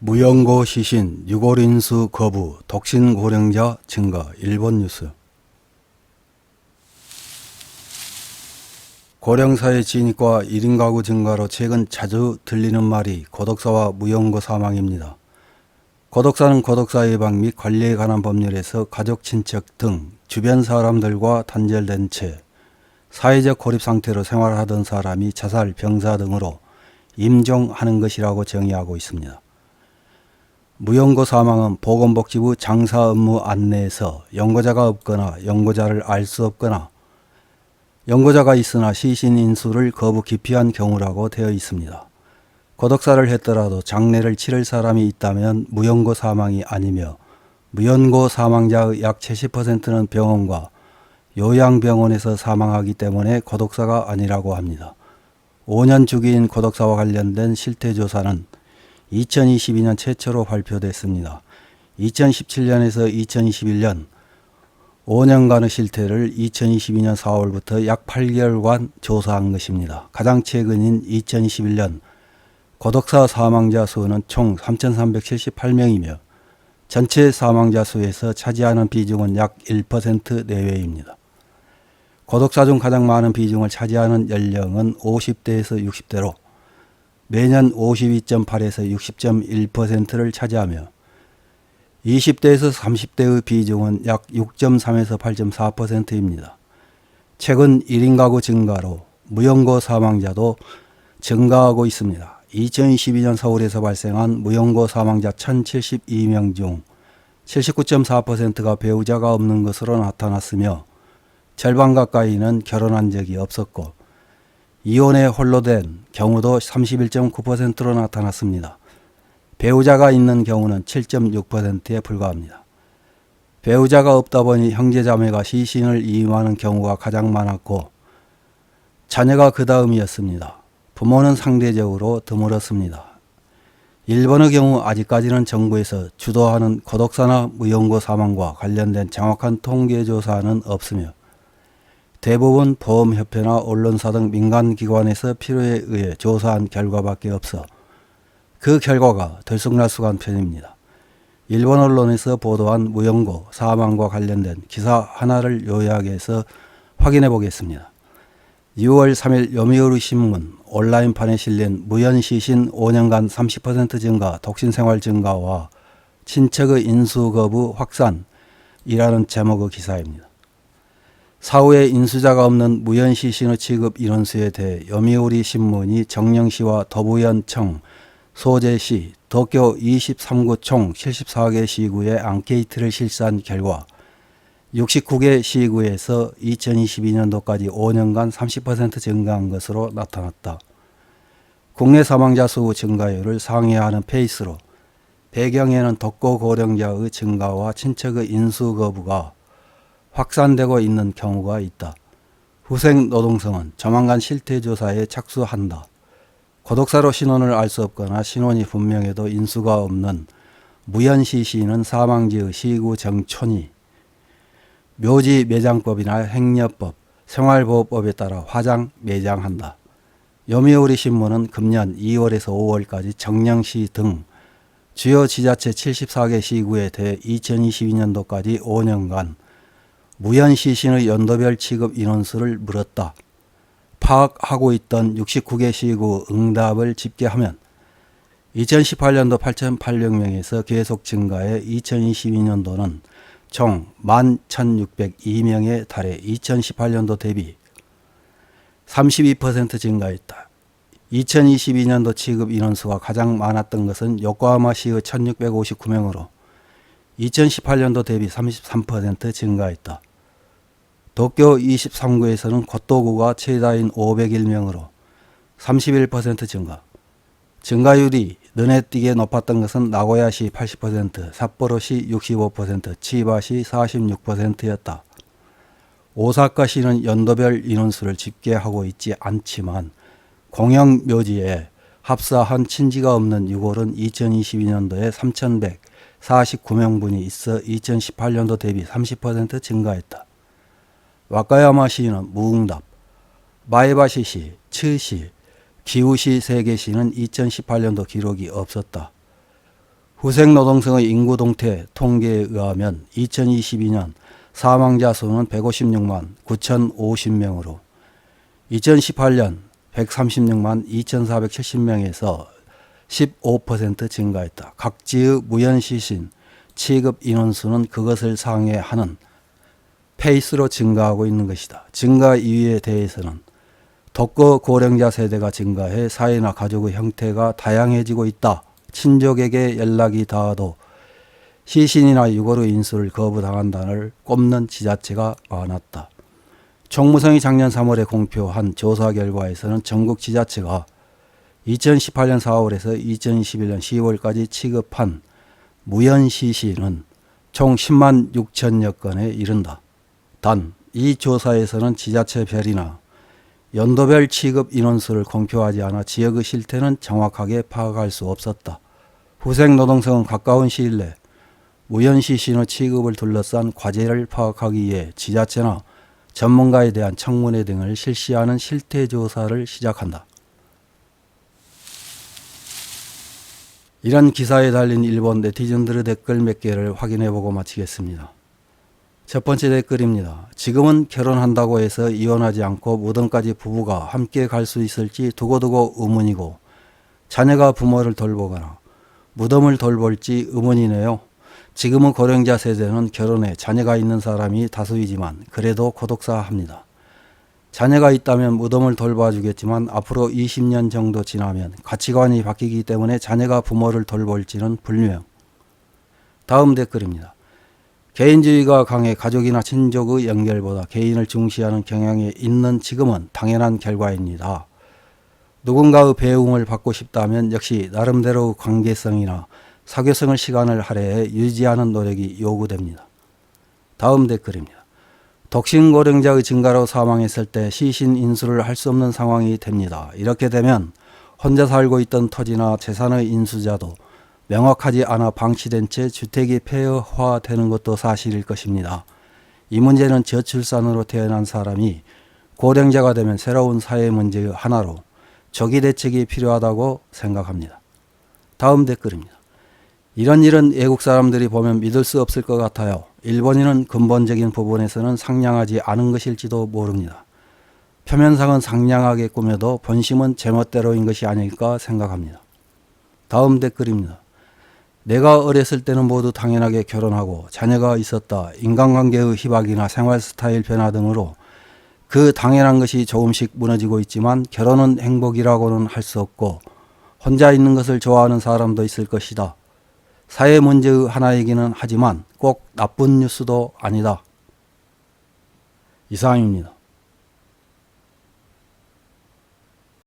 무연고 시신 유골 인수 거부, 독신 고령자 증가. 일본 뉴스. 고령사회 진입과 1인 가구 증가로 최근 자주 들리는 말이 고독사와 무연고 사망입니다. 고독사는 고독사 예방 및 관리에 관한 법률에서 가족, 친척 등 주변 사람들과 단절된 채 사회적 고립 상태로 생활하던 사람이 자살, 병사 등으로 임종하는 것이라고 정의하고 있습니다. 무연고 사망은 보건복지부 장사 업무 안내에서 연고자가 없거나 연고자를 알 수 없거나 연고자가 있으나 시신 인수를 거부 기피한 경우라고 되어 있습니다. 고독사를 했더라도 장례를 치를 사람이 있다면 무연고 사망이 아니며 무연고 사망자의 약 70%는 병원과 요양병원에서 사망하기 때문에 고독사가 아니라고 합니다. 5년 주기인 고독사와 관련된 실태조사는 2022년 최초로 발표됐습니다. 2017년에서 2021년 5년간의 실태를 2022년 4월부터 약 8개월간 조사한 것입니다. 가장 최근인 2021년 고독사 사망자 수는 총 3,378명이며 전체 사망자 수에서 차지하는 비중은 약 1% 내외입니다. 고독사 중 가장 많은 비중을 차지하는 연령은 50대에서 60대로 매년 52.8에서 60.1%를 차지하며 20대에서 30대의 비중은 약 6.3에서 8.4%입니다. 최근 1인 가구 증가로 무연고 사망자도 증가하고 있습니다. 2022년 서울에서 발생한 무연고 사망자 1,072명 중 79.4%가 배우자가 없는 것으로 나타났으며 절반 가까이는 결혼한 적이 없었고 이혼에 홀로 된 경우도 31.9%로 나타났습니다. 배우자가 있는 경우는 7.6%에 불과합니다. 배우자가 없다 보니 형제자매가 시신을 이임하는 경우가 가장 많았고 자녀가 그 다음이었습니다. 부모는 상대적으로 드물었습니다. 일본의 경우 아직까지는 정부에서 주도하는 고독사나 무연고 사망과 관련된 정확한 통계조사는 없으며 대부분 보험협회나 언론사 등 민간기관에서 필요에 의해 조사한 결과밖에 없어 그 결과가 들쑥날쑥한 편입니다. 일본 언론에서 보도한 무연고 사망과 관련된 기사 하나를 요약해서 확인해 보겠습니다. 6월 3일 요미우리 신문 온라인판에 실린 무연시신 5년간 30% 증가, 독신생활 증가와 친척의 인수 거부 확산이라는 제목의 기사입니다. 사후에 인수자가 없는 무연시신의 취급 인원수에 대해 요미우리 신문이 정령시와 도부현청, 소재시, 도쿄 23구 총 74개 시구에 앙케이트를 실시한 결과 69개 시구에서 2022년도까지 5년간 30% 증가한 것으로 나타났다. 국내 사망자 수 증가율을 상회하는 페이스로 배경에는 독거 고령자의 증가와 친척의 인수 거부가 확산되고 있는 경우가 있다. 후생노동성은 조만간 실태조사에 착수한다. 고독사로 신원을 알 수 없거나 신원이 분명해도 인수가 없는 무연시신은 사망지의 시구 정촌이 묘지 매장법이나 행여법, 생활보호법에 따라 화장 매장한다. 요미우리 신문은 금년 2월에서 5월까지 정령시 등 주요 지자체 74개 시구에 대해 2022년도까지 5년간 무연시신의 연도별 취급 인원수를 물었다. 파악하고 있던 69개 시구 응답을 집계하면 2018년도 8,800명에서 계속 증가해 2022년도는 총 11,602명에 달해 2018년도 대비 32% 증가했다. 2022년도 취급 인원수가 가장 많았던 것은 요코하마시의 1,659명으로 2018년도 대비 33% 증가했다. 도쿄 23구에서는 고토구가 최다인 501명으로 31% 증가. 증가율이 눈에 띄게 높았던 것은 나고야시 80%, 삿포로시 65%, 치바시 46%였다. 오사카시는 연도별 인원수를 집계하고 있지 않지만 공영묘지에 합사한 친지가 없는 유골은 2022년도에 3,149명분이 있어 2018년도 대비 30% 증가했다. 와카야마시는 무응답, 마에바시시, 츠시, 기우시 3개 시는 2018년도 기록이 없었다. 후생노동성의 인구동태 통계에 의하면 2022년 사망자 수는 156만 9,050명으로 2018년 136만 2,470명에서 15% 증가했다. 각지의 무연시신 취급 인원수는 그것을 상회하는 페이스로 증가하고 있는 것이다. 증가 이유에 대해서는 독거 고령자 세대가 증가해 사회나 가족의 형태가 다양해지고 있다. 친족에게 연락이 닿아도 시신이나 유골의 인수를 거부당한다를 꼽는 지자체가 많았다. 총무성이 작년 3월에 공표한 조사 결과에서는 전국 지자체가 2018년 4월에서 2021년 10월까지 취급한 무연시신은 총 10만 6천여 건에 이른다. 단 이 조사에서는 지자체별이나 연도별 취급 인원수를 공표하지 않아 지역의 실태는 정확하게 파악할 수 없었다. 후생노동성은 가까운 시일 내 무연시신의 취급을 둘러싼 과제를 파악하기 위해 지자체나 전문가에 대한 청문회 등을 실시하는 실태조사를 시작한다. 이런 기사에 달린 일본 네티즌들의 댓글 몇 개를 확인해보고 마치겠습니다. 첫 번째 댓글입니다. 지금은 결혼한다고 해서 이혼하지 않고 무덤까지 부부가 함께 갈 수 있을지 두고두고 의문이고 자녀가 부모를 돌보거나 무덤을 돌볼지 의문이네요. 지금은 고령자 세대는 결혼해 자녀가 있는 사람이 다수이지만 그래도 고독사합니다. 자녀가 있다면 무덤을 돌봐주겠지만 앞으로 20년 정도 지나면 가치관이 바뀌기 때문에 자녀가 부모를 돌볼지는 불명. 다음 댓글입니다. 개인주의가 강해 가족이나 친족의 연결보다 개인을 중시하는 경향이 있는 지금은 당연한 결과입니다. 누군가의 배웅을 받고 싶다면 역시 나름대로 관계성이나 사교성을 시간을 할애해 유지하는 노력이 요구됩니다. 다음 댓글입니다. 독신 고령자의 증가로 사망했을 때 시신 인수를 할 수 없는 상황이 됩니다. 이렇게 되면 혼자 살고 있던 토지나 재산의 인수자도 명확하지 않아 방치된 채 주택이 폐허화되는 것도 사실일 것입니다. 이 문제는 저출산으로 태어난 사람이 고령자가 되면 새로운 사회 문제의 하나로 조기 대책이 필요하다고 생각합니다. 다음 댓글입니다. 이런 일은 외국 사람들이 보면 믿을 수 없을 것 같아요. 일본인은 근본적인 부분에서는 상냥하지 않은 것일지도 모릅니다. 표면상은 상냥하게 꾸며도 본심은 제멋대로인 것이 아닐까 생각합니다. 다음 댓글입니다. 내가 어렸을 때는 모두 당연하게 결혼하고 자녀가 있었다. 인간관계의 희박이나 생활 스타일 변화 등으로 그 당연한 것이 조금씩 무너지고 있지만 결혼은 행복이라고는 할 수 없고 혼자 있는 것을 좋아하는 사람도 있을 것이다. 사회 문제의 하나이기는 하지만 꼭 나쁜 뉴스도 아니다. 이상입니다.